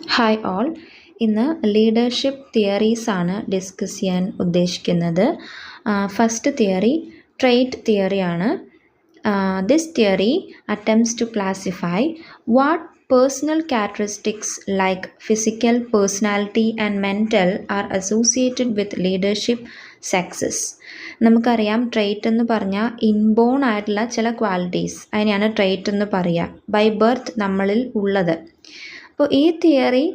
Hi all. ഇന്ന് leadership theories ആണ് discuss ചെയ്യാൻ ഉദ്ദേശിക്കുന്നത്. ഫസ്റ്റ് തിയറി ട്രെയ്റ്റ് തിയറിയാണ്. This theory attempts to classify what personal characteristics like physical, personality and mental are associated with leadership success. നമുക്കറിയാം trait എന്ന് പറഞ്ഞാൽ inborn ആയിട്ടുള്ള ചില ക്വാളിറ്റീസ് അതിനെയാണ് ട്രെയ്റ്റ് എന്ന് പറയുക, ബൈ ബർത്ത് നമ്മളിൽ ഉള്ളത്. അപ്പോൾ ഈ തിയറി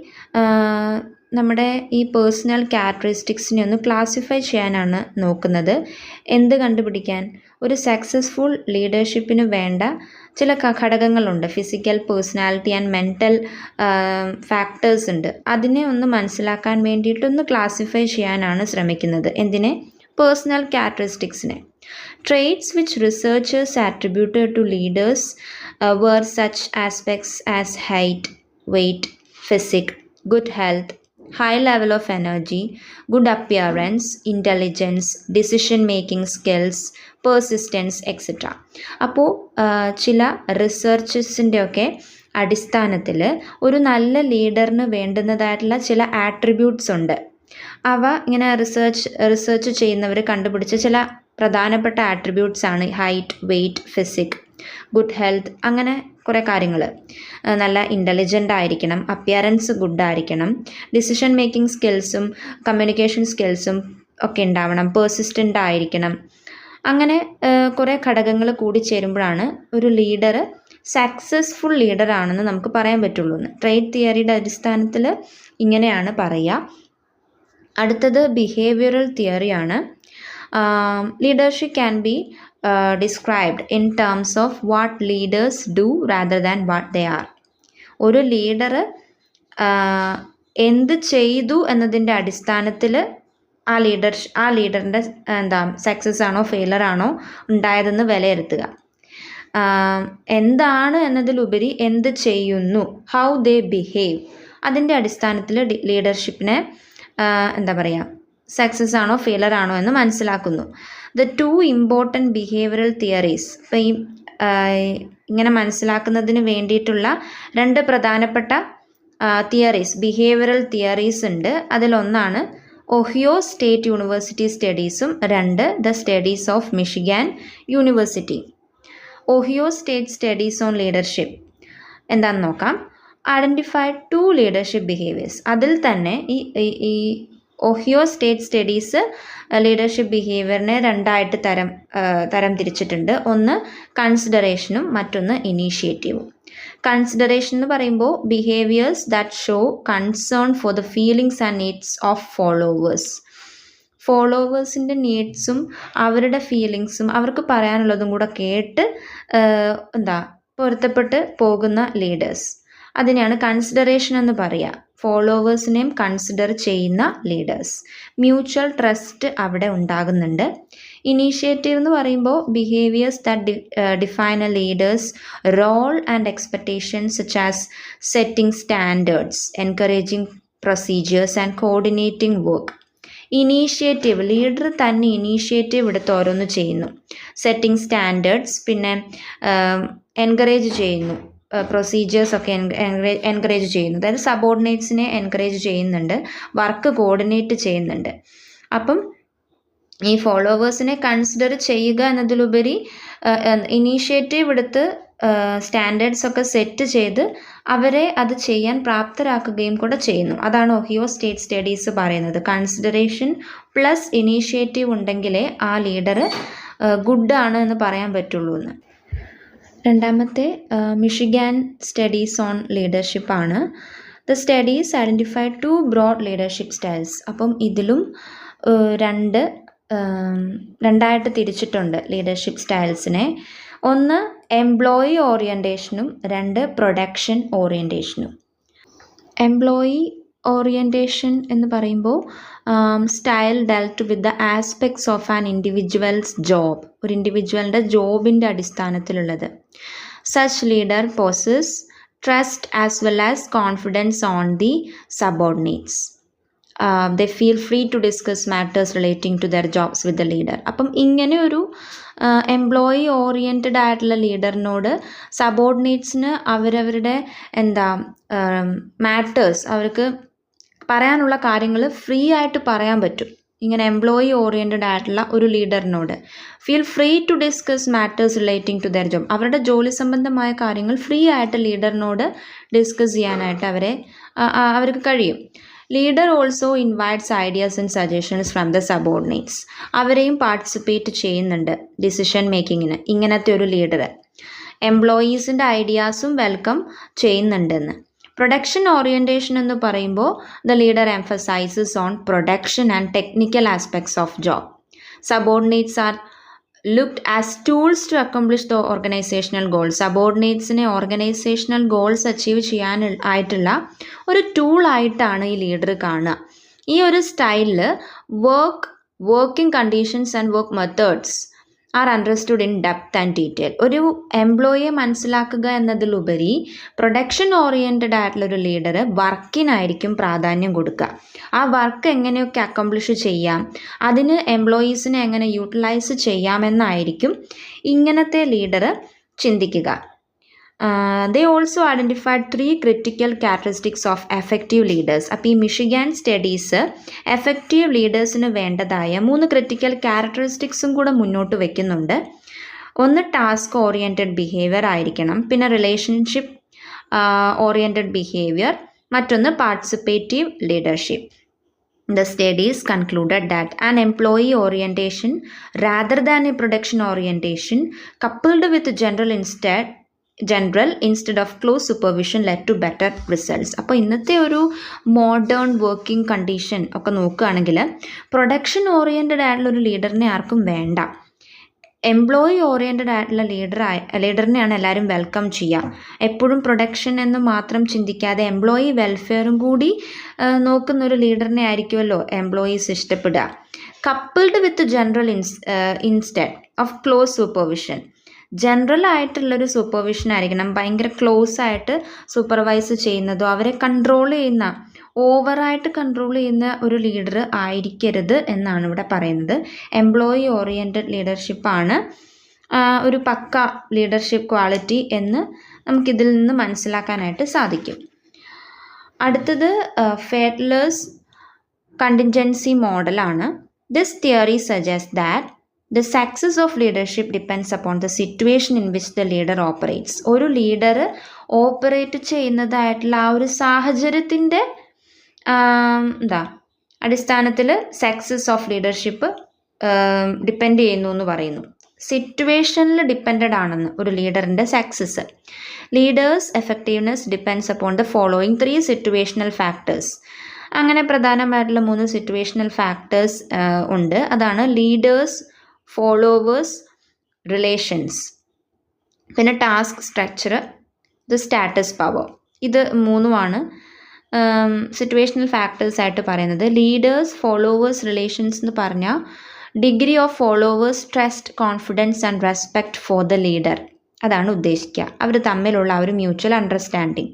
നമ്മുടെ ഈ പേഴ്സണൽ ക്യാരക്ടറിസ്റ്റിക്സിനെ ഒന്ന് ക്ലാസിഫൈ ചെയ്യാനാണ് നോക്കുന്നത്. എന്ത് കണ്ടുപിടിക്കാൻ? ഒരു സക്സസ്ഫുൾ ലീഡർഷിപ്പിന് വേണ്ട ചില ഘടകങ്ങളുണ്ട്. Physical, personality and mental factors ഉണ്ട്. അതിനെ ഒന്ന് മനസ്സിലാക്കാൻ വേണ്ടിയിട്ടൊന്ന് ക്ലാസിഫൈ ചെയ്യാനാണ് ശ്രമിക്കുന്നത്. എന്തിനെ? Personal ക്യാരക്ടറിസ്റ്റിക്സിനെ. Traits which researchers attributed to leaders were such aspects as height, weight, physique, good health, high level of energy, good appearance, intelligence, decision making skills, persistence, etc. അപ്പോൾ ചില റിസർച്ചസിൻ്റെ ഒക്കെ അടിസ്ഥാനത്തിൽ ഒരു നല്ല ലീഡറിന് വേണ്ടുന്നതായിട്ടുള്ള ചില ആട്രിബ്യൂട്ട്സ് ഉണ്ട്. അവ ഇങ്ങനെ റിസർച്ച് ചെയ്യുന്നവർ കണ്ടുപിടിച്ച ചില പ്രധാനപ്പെട്ട ആട്രിബ്യൂട്ട്സ് ആണ് height, weight, physique, good health, അങ്ങനെ കുറേ കാര്യങ്ങൾ. നല്ല ഇൻ്റലിജൻ്റ് ആയിരിക്കണം, അപ്പിയറൻസ് ഗുഡ് ആയിരിക്കണം, ഡിസിഷൻ മേക്കിംഗ് സ്കിൽസും കമ്മ്യൂണിക്കേഷൻ സ്കിൽസും ഒക്കെ ഉണ്ടാവണം, പേഴ്സിസ്റ്റൻ്റ് ആയിരിക്കണം. അങ്ങനെ കുറേ ഘടകങ്ങൾ കൂടി ചേരുമ്പോഴാണ് ഒരു ലീഡർ സക്സസ്ഫുൾ ലീഡറാണെന്ന് നമുക്ക് പറയാൻ പറ്റുള്ളൂ. ട്രെയ്റ്റ് തിയറിയുടെ അടിസ്ഥാനത്തിൽ ഇങ്ങനെയാണ് പറയുക. അടുത്തത് ബിഹേവിയറൽ തിയറിയാണ്. Leadership can be described in terms of what leaders do rather than what they are. ഒരു ലീഡർ എന്ത് ചെയ്തു എന്നതിൻ്റെ അടിസ്ഥാനത്തിൽ ആ ലീഡറിൻ്റെ സക്സസ് ആണോ ഫെയിലർ ആണോ ഉണ്ടായതെന്ന് വിലയിരുത്തുക. എന്താണ് എന്നതിലുപരി എന്ത് ചെയ്യുന്നു, ഹൗ ദേ ബിഹേവ്, അതിൻ്റെ അടിസ്ഥാനത്തിൽ ലീഡർഷിപ്പിനെ സക്സസ് ആണോ ഫെയിലർ ആണോ എന്ന് മനസ്സിലാക്കുന്നു. The two important behavioural theories, ഇപ്പോൾ ഈ ഇങ്ങനെ മനസ്സിലാക്കുന്നതിന് വേണ്ടിയിട്ടുള്ള രണ്ട് പ്രധാനപ്പെട്ട തിയറീസ്, ബിഹേവിയറൽ തിയറീസ് ഉണ്ട്. അതിലൊന്നാണ് ഒഹിയോ സ്റ്റേറ്റ് യൂണിവേഴ്സിറ്റി സ്റ്റഡീസും the studies of Michigan University. Ohio State studies on leadership എന്താണെന്ന് നോക്കാം. Identify two leadership behaviours. അതിൽ തന്നെ ഈ ഒഹിയോ സ്റ്റേറ്റ് സ്റ്റഡീസ് ലീഡർഷിപ്പ് ബിഹേവിയറിനെ രണ്ടായിട്ട് തരം തിരിച്ചിട്ടുണ്ട്. ഒന്ന് കൺസിഡറേഷനും മറ്റൊന്ന് ഇനീഷ്യേറ്റീവും. കൺസിഡറേഷൻ എന്ന് പറയുമ്പോൾ behaviours that show concern for the feelings and needs of ഫോളോവേഴ്സിൻ്റെ നീഡ്സും അവരുടെ ഫീലിങ്സും അവർക്ക് പറയാനുള്ളതും കൂടെ കേട്ട് പൊരുത്തപ്പെട്ട് പോകുന്ന ലീഡേഴ്സ്, അതിനെയാണ് കൺസിഡറേഷൻ എന്ന് പറയുക. ഫോളോവേഴ്സിനെയും കൺസിഡർ ചെയ്യുന്ന ലീഡേഴ്സ്. മ്യൂച്വൽ ട്രസ്റ്റ് അവിടെ ഉണ്ടാകുന്നുണ്ട്. ഇനീഷ്യേറ്റീവ് എന്ന് പറയുമ്പോൾ behaviours that define a leaders role and expectations such as setting standards, encouraging procedures and coordinating work. Initiative, leader തന്നെ ഇനീഷ്യേറ്റീവ് എടുത്ത് ഓരോന്ന് ചെയ്യുന്നു. സെറ്റിംഗ് സ്റ്റാൻഡേർഡ്സ്, പിന്നെ എൻകറേജ് ചെയ്യുന്നു, പ്രൊസീജിയേഴ്സൊക്കെ എൻകറേജ് ചെയ്യുന്നു. അതായത് സബോർഡിനേറ്റ്സിനെ എൻകറേജ് ചെയ്യുന്നുണ്ട്, വർക്ക് കോർഡിനേറ്റ് ചെയ്യുന്നുണ്ട്. അപ്പം ഈ ഫോളോവേഴ്സിനെ കൺസിഡർ ചെയ്യുക എന്നതിലുപരി ഇനീഷ്യേറ്റീവ് എടുത്ത് സ്റ്റാൻഡേർഡ്സ് ഒക്കെ സെറ്റ് ചെയ്ത് അവരെ അത് ചെയ്യാൻ പ്രാപ്തരാക്കുകയും കൂടെ ചെയ്യുന്നു. അതാണ് ഒഹിയോ സ്റ്റേറ്റ് സ്റ്റഡീസ് പറയുന്നത്. കൺസിഡറേഷൻ പ്ലസ് ഇനീഷ്യേറ്റീവ് ഉണ്ടെങ്കിലേ ആ ലീഡർ ഗുഡാണ് എന്ന് പറയാൻ പറ്റുള്ളൂ എന്ന്. രണ്ടാമത്തെ മിഷിഗാൻ സ്റ്റഡീസ് ഓൺ ലീഡർഷിപ്പ് ആണ്. The studies identify two broad leadership styles. അപ്പം ഇതിലും രണ്ടായിട്ട് തിരിച്ചിട്ടുണ്ട് ലീഡർഷിപ്പ് സ്റ്റൈൽസിനെ. ഒന്ന് എംപ്ലോയി ഓറിയൻറ്റേഷനും പ്രൊഡക്ഷൻ ഓറിയൻറ്റേഷനും. എംപ്ലോയി ഓറിയൻറ്റേഷൻ എന്ന് പറയുമ്പോൾ style dealt with the aspects of an individual's job, ഒരു ഇൻഡിവിജ്വലിൻ്റെ ജോബിൻ്റെ അടിസ്ഥാനത്തിലുള്ളത്. Such leader possess trust as well as confidence on the subordinates. They feel free to discuss matters relating to their jobs with the leader. അപ്പം ഇങ്ങനെ ഒരു employee oriented ആയിട്ടുള്ള ലീഡറിനോട് സബോർഡിനേറ്റ്സിന് അവരവരുടെ matters അവർക്ക് പറയാനുള്ള കാര്യങ്ങൾ ഫ്രീ ആയിട്ട് പറയാൻ പറ്റും. ഇങ്ങനെ എംപ്ലോയി ഓറിയൻറ്റഡ് ആയിട്ടുള്ള ഒരു ലീഡറിനോട് feel free to discuss matters relating to their job, അവരുടെ ജോലി സംബന്ധമായ കാര്യങ്ങൾ ഫ്രീ ആയിട്ട് ലീഡറിനോട് ഡിസ്കസ് ചെയ്യാനായിട്ട് അവർക്ക് കഴിയും. Leader also invites ideas and suggestions from the subordinates, അവരെയും പാർട്ടിസിപ്പേറ്റ് ചെയ്യുന്നുണ്ട് ഡിസിഷൻ മേക്കിങ്ങിന്. ഇങ്ങനത്തെ ഒരു ലീഡർ എംപ്ലോയീസിൻ്റെ ഐഡിയാസും വെൽക്കം ചെയ്യുന്നുണ്ടെന്ന്. പ്രൊഡക്ഷൻ ഓറിയൻറ്റേഷൻ എന്ന് പറയുമ്പോൾ the leader emphasises on production and technical aspects of job. Subordinates are looked as tools to accomplish the organisational goals. സബോർഡിനേറ്റ്സിനെ ഓർഗനൈസേഷണൽ ഗോൾസ് അച്ചീവ് ആയിട്ടുള്ള ഒരു ടൂളായിട്ടാണ് ഈ ലീഡർ കാണുക. ഈ ഒരു സ്റ്റൈലിൽ working conditions and work methods are understood in depth and detail. ഒരു എംപ്ലോയിയെ മനസ്സിലാക്കുക എന്നതിലുപരി പ്രൊഡക്ഷൻ ഓറിയൻറ്റഡ് ആയിട്ടുള്ളൊരു ലീഡർ വർക്കിനായിരിക്കും പ്രാധാന്യം കൊടുക്കുക. ആ വർക്ക് എങ്ങനെയൊക്കെ അക്കംപ്ലിഷ് ചെയ്യാം, അതിന് എംപ്ലോയീസിനെ എങ്ങനെ യൂട്ടിലൈസ് ചെയ്യാമെന്നായിരിക്കും ഇങ്ങനത്തെ ലീഡർ ചിന്തിക്കുക. They also identified 3 critical characteristics of effective leaders. അപ്പോൾ ഈ മിഷിഗൻ സ്റ്റഡീസ് എഫക്റ്റീവ് ലീഡേഴ്സിന് വേണ്ടതായ 3 ക്രിറ്റിക്കൽ ക്യാരക്ടറിസ്റ്റിക്സും കൂടെ മുന്നോട്ട് വയ്ക്കുന്നുണ്ട്. ഒന്ന് ടാസ്ക് ഓറിയൻറ്റഡ് ബിഹേവിയർ ആയിരിക്കണം, പിന്നെ റിലേഷൻഷിപ്പ് ഓറിയൻറ്റഡ് ബിഹേവിയർ, മറ്റൊന്ന് participative leadership. The studies concluded that an employee orientation rather than a production orientation coupled with general instead of close supervision led to better results. അപ്പോൾ ഇന്നത്തെ ഒരു modern working condition ഒക്കെ നോക്കുകയാണെങ്കിൽ production oriented ആയിട്ടുള്ള ഒരു ലീഡറിനെ ആർക്കും വേണ്ട. എംപ്ലോയി ഓറിയൻറ്റഡ് ആയിട്ടുള്ള ലീഡറിനെയാണ് എല്ലാവരും വെൽക്കം ചെയ്യുക. എപ്പോഴും പ്രൊഡക്ഷൻ എന്ന് മാത്രം ചിന്തിക്കാതെ എംപ്ലോയി വെൽഫെയറും കൂടി നോക്കുന്നൊരു ലീഡറിനെ ആയിരിക്കുമല്ലോ എംപ്ലോയീസ് ഇഷ്ടപ്പെടുക. Coupled with general instead of close supervision. General ആയിട്ടുള്ളൊരു സൂപ്പർവിഷൻ ആയിരിക്കണം, ഭയങ്കര ക്ലോസ് ആയിട്ട് സൂപ്പർവൈസ് ചെയ്യുന്നതോ അവരെ കൺട്രോൾ ചെയ്യുന്ന ഓവറായിട്ട് കൺട്രോൾ ചെയ്യുന്ന ഒരു ലീഡർ ആയിരിക്കരുത് എന്നാണ് ഇവിടെ പറയുന്നത്. എംപ്ലോയി ഓറിയൻറ്റഡ് ലീഡർഷിപ്പാണ് ഒരു പക്ക ലീഡർഷിപ്പ് ക്വാളിറ്റി എന്ന് നമുക്കിതിൽ നിന്ന് മനസ്സിലാക്കാനായിട്ട് സാധിക്കും. അടുത്തത് ഫെഡ്ലേഴ്സ് കണ്ടിൻജൻസി മോഡലാണ്. This theory suggest that the success of leadership depends upon the situation in which the leader operates. ഒരു ലീഡർ ഓപ്പറേറ്റ് ചെയ്യുന്നതായിട്ടുള്ള ആ ഒരു സാഹചര്യത്തിൻ്റെ അടിസ്ഥാനത്തിൽ സക്സസ് ഓഫ് ലീഡർഷിപ്പ് ഡിപ്പെൻഡ് ചെയ്യുന്നു എന്ന് പറയുന്നു. സിറ്റുവേഷനിൽ ഡിപ്പെൻഡഡ് ആണെന്ന് ഒരു ലീഡറിൻ്റെ success. Leaders effectiveness depends upon the following 3 situational factors. അങ്ങനെ പ്രധാനമായിട്ടുള്ള 3 സിറ്റുവേഷണൽ ഫാക്ടേഴ്സ് ഉണ്ട്. അതാണ് ലീഡേഴ്സ്, ഫോളോവേഴ്സ്, റിലേഷൻസ്, പിന്നെ task structure, the status power. ഇത് 3മാണ് സിറ്റുവേഷണൽ ഫാക്ടേഴ്സ് ആയിട്ട് പറയുന്നത്. ലീഡേഴ്സ്, ഫോളോവേഴ്സ്, റിലേഷൻസ് എന്ന് പറഞ്ഞാൽ degree of followers trust, confidence and respect for the leader, അതാണ് ഉദ്ദേശിക്കുക. അവർ തമ്മിലുള്ള ആ ഒരു മ്യൂച്വൽ അണ്ടർസ്റ്റാൻഡിങ്.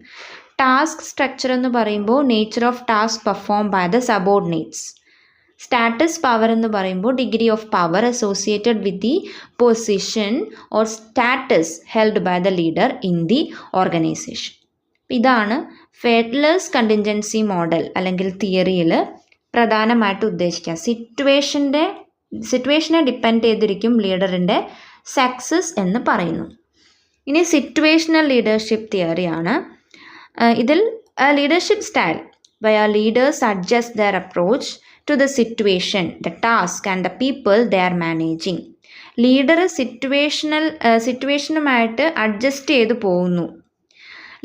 ടാസ്ക് സ്ട്രക്ചർ എന്ന് പറയുമ്പോൾ nature of task perform by the subordinates. Status power എന്ന് പറയുമ്പോൾ degree of power associated with the position or status held by the leader in the organization. ഇതാണ് Fiedler's contingency model അല്ലെങ്കിൽ തിയറിയിൽ പ്രധാനമായിട്ട് ഉദ്ദേശിക്കുക. സിറ്റുവേഷനെ depend ചെയ്തിരിക്കും ലീഡറിൻ്റെ success എന്ന് പറയുന്നു. ഇനി സിറ്റുവേഷണൽ ലീഡർഷിപ്പ് തിയറിയാണ്. ഇതിൽ leadership style where leaders adjust their approach to the situation, the task and the people they are managing. Leader സിറ്റുവേഷനുമായിട്ട് അഡ്ജസ്റ്റ് ചെയ്ത് പോകുന്നു.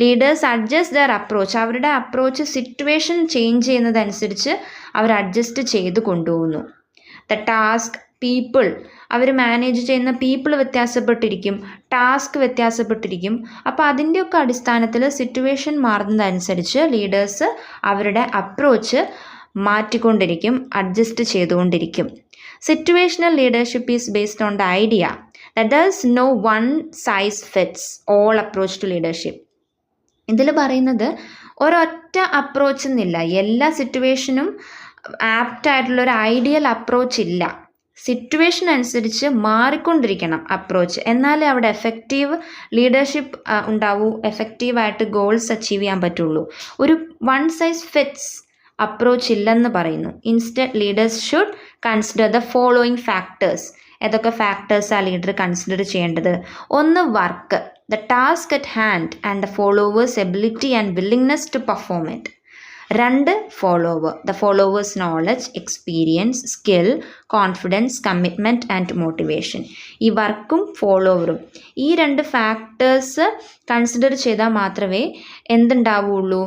ലീഡേഴ്സ് അഡ്ജസ്റ്റ് ദർ അപ്രോച്ച്, അവരുടെ അപ്രോച്ച് സിറ്റുവേഷൻ ചേഞ്ച് ചെയ്യുന്നതനുസരിച്ച് അവർ അഡ്ജസ്റ്റ് ചെയ്ത് കൊണ്ടുപോകുന്നു. ദ ടാസ്ക്, പീപ്പിൾ, അവർ manage ചെയ്യുന്ന പീപ്പിൾ വ്യത്യാസപ്പെട്ടിരിക്കും, ടാസ്ക് വ്യത്യാസപ്പെട്ടിരിക്കും. അപ്പോൾ അതിൻ്റെയൊക്കെ അടിസ്ഥാനത്തിൽ സിറ്റുവേഷൻ മാറുന്നതനുസരിച്ച് ലീഡേഴ്സ് അവരുടെ അപ്രോച്ച് മാറ്റിക്കൊണ്ടിരിക്കും, അഡ്ജസ്റ്റ് ചെയ്തുകൊണ്ടിരിക്കും. Situational leadership is based on the idea that there is no one size fits all approach to leadership. ഇതിൽ പറയുന്നത് ഒരൊറ്റ അപ്രോച്ച് എന്നില്ല, എല്ലാ സിറ്റുവേഷനും ആപ്റ്റായിട്ടുള്ളൊരു ഐഡിയൽ അപ്രോച്ച് ഇല്ല. സിറ്റുവേഷൻ അനുസരിച്ച് മാറിക്കൊണ്ടിരിക്കണം അപ്രോച്ച്, എന്നാലേ അവിടെ എഫക്റ്റീവ് ലീഡർഷിപ്പ് ഉണ്ടാവൂ, എഫക്റ്റീവായിട്ട് ഗോൾസ് അച്ചീവ് ചെയ്യാൻ പറ്റുള്ളൂ. ഒരു വൺ സൈസ് ഫിറ്റ്സ് അപ്രോച്ച് ഇല്ലെന്ന് പറയുന്നു. Instead leaders should consider the following factors. ഏതൊക്കെ ഫാക്ടേഴ്സാണ് ലീഡർ കൺസിഡർ ചെയ്യേണ്ടത്? ഒന്ന്, work, the task at hand and the followers ability and willingness to perform it. 2, follower, the followers knowledge, experience, skill, confidence, commitment and motivation. ഈ വർക്കും ഫോളോവറും ഈ 2 factors consider ചെയ്താൽ മാത്രമേ എന്തുണ്ടാവുള്ളൂ,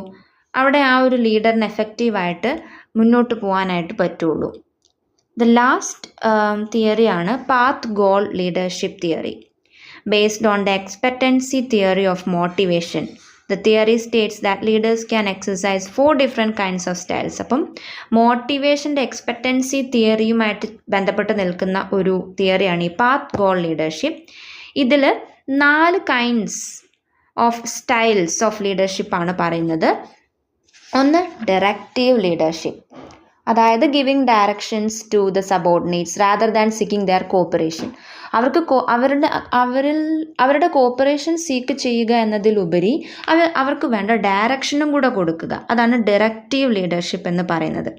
അവിടെ ആ ഒരു ലീഡറിന് എഫക്റ്റീവായിട്ട് മുന്നോട്ട് പോകാനായിട്ട് പറ്റുള്ളൂ. ദ ലാസ്റ്റ് തിയറിയാണ് path goal leadership theory. Based on the expectancy theory of motivation, the theory states that leaders can exercise 4 different kinds of styles. അപ്പം മോട്ടിവേഷൻ്റെ എക്സ്പെക്റ്റൻസി തിയറിയുമായിട്ട് ബന്ധപ്പെട്ട് നിൽക്കുന്ന ഒരു തിയറിയാണ് ഈ പാത്ത് ഗോൾ ലീഡർഷിപ്പ്. ഇതിൽ 4 കൈൻഡ്സ് ഓഫ് സ്റ്റൈൽസ് ഓഫ് ലീഡർഷിപ്പാണ് പറയുന്നത്. ഒന്ന്, ഡയറക്റ്റീവ് ലീഡർഷിപ്പ്, അതായത് giving directions to the subordinates rather than seeking their cooperation. അവർക്ക് അവരുടെ കോപ്പറേഷൻ സീക്ക് ചെയ്യുക എന്നതിലുപരി അവർക്ക് വേണ്ട ഡയറക്ഷനും കൂടെ കൊടുക്കുക. അതാണ് ഡയറക്റ്റീവ് ലീഡർഷിപ്പ് എന്ന് പറയുന്നത്.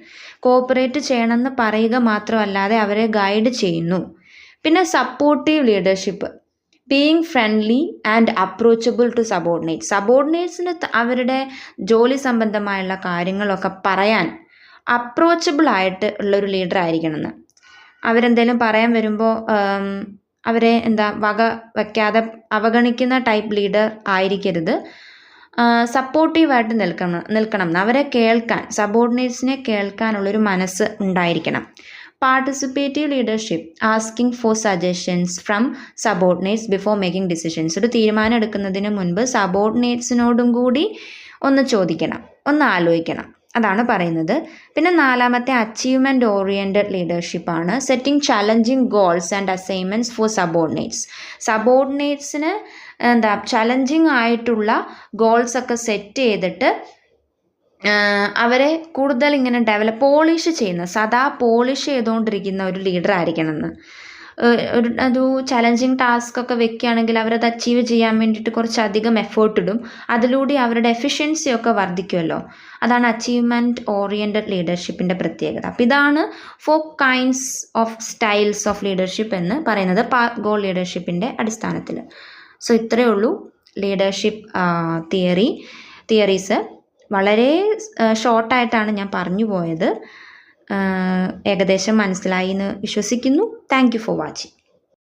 കോപ്പറേറ്റ് ചെയ്യണമെന്ന് പറയുക മാത്രമല്ലാതെ അവരെ ഗൈഡ് ചെയ്യുന്നു. പിന്നെ supportive leadership, being friendly and approachable to സബോർഡിനേറ്റ്സിന് അവരുടെ ജോലി സംബന്ധമായുള്ള കാര്യങ്ങളൊക്കെ പറയാൻ അപ്രോച്ചബിൾ ആയിട്ട് ഉള്ളൊരു ലീഡർ ആയിരിക്കണമെന്ന്. അവരെന്തെങ്കിലും പറയാൻ വരുമ്പോൾ അവരെ വക വയ്ക്കാതെ അവഗണിക്കുന്ന ടൈപ്പ് ലീഡർ ആയിരിക്കരുത്. സപ്പോർട്ടീവായിട്ട് നിൽക്കണം. അവരെ കേൾക്കാൻ, സബോർഡിനേറ്റ്സിനെ കേൾക്കാനുള്ളൊരു മനസ്സ് ഉണ്ടായിരിക്കണം. Participative leadership, asking for suggestions from subordinates before making decisions. ഒരു തീരുമാനം എടുക്കുന്നതിന് മുൻപ് സബോർഡിനേറ്റ്സിനോടും കൂടി ഒന്ന് ചോദിക്കണം, ഒന്ന് ആലോചിക്കണം, അതാണ് പറയുന്നത്. പിന്നെ 4-മത്തെ അച്ചീവ്മെൻറ്റ് ഓറിയൻറ്റഡ് ലീഡർഷിപ്പാണ്. Setting challenging goals and assignments for സബോർഡിനേറ്റ്സിന് ചലഞ്ചിങ് ആയിട്ടുള്ള ഗോൾസൊക്കെ സെറ്റ് ചെയ്തിട്ട് അവരെ കൂടുതൽ ഇങ്ങനെ പോളിഷ് ചെയ്യുന്ന, സദാ പോളിഷ് ചെയ്തുകൊണ്ടിരിക്കുന്ന ഒരു ലീഡർ ആയിരിക്കണമെന്ന്. ഒരു ചലഞ്ചിങ് ടാസ്ക് ഒക്കെ വെക്കുകയാണെങ്കിൽ അവരത് അച്ചീവ് ചെയ്യാൻ വേണ്ടിയിട്ട് കുറച്ചധികം എഫേർട്ട് ഇടും. അതിലൂടെ അവരുടെ എഫിഷ്യൻസി ഒക്കെ വർദ്ധിക്കുമല്ലോ. അതാണ് അച്ചീവ്മെൻറ്റ് ഓറിയൻറ്റഡ് ലീഡർഷിപ്പിൻ്റെ പ്രത്യേകത. അപ്പോൾ ഇതാണ് 4 kinds of styles of leadership എന്ന് പറയുന്നത് പാത്ത് ഗോൾ ലീഡർഷിപ്പിൻ്റെ അടിസ്ഥാനത്തിൽ. സോ ഇത്രയേ ഉള്ളൂ ലീഡർഷിപ്പ് തിയറീസ്. വളരെ ഷോർട്ടായിട്ടാണ് ഞാൻ പറഞ്ഞു പോയത്. ഏകദേശം മനസ്സിലായി എന്ന് വിശ്വസിക്കുന്നു. Thank you for watching.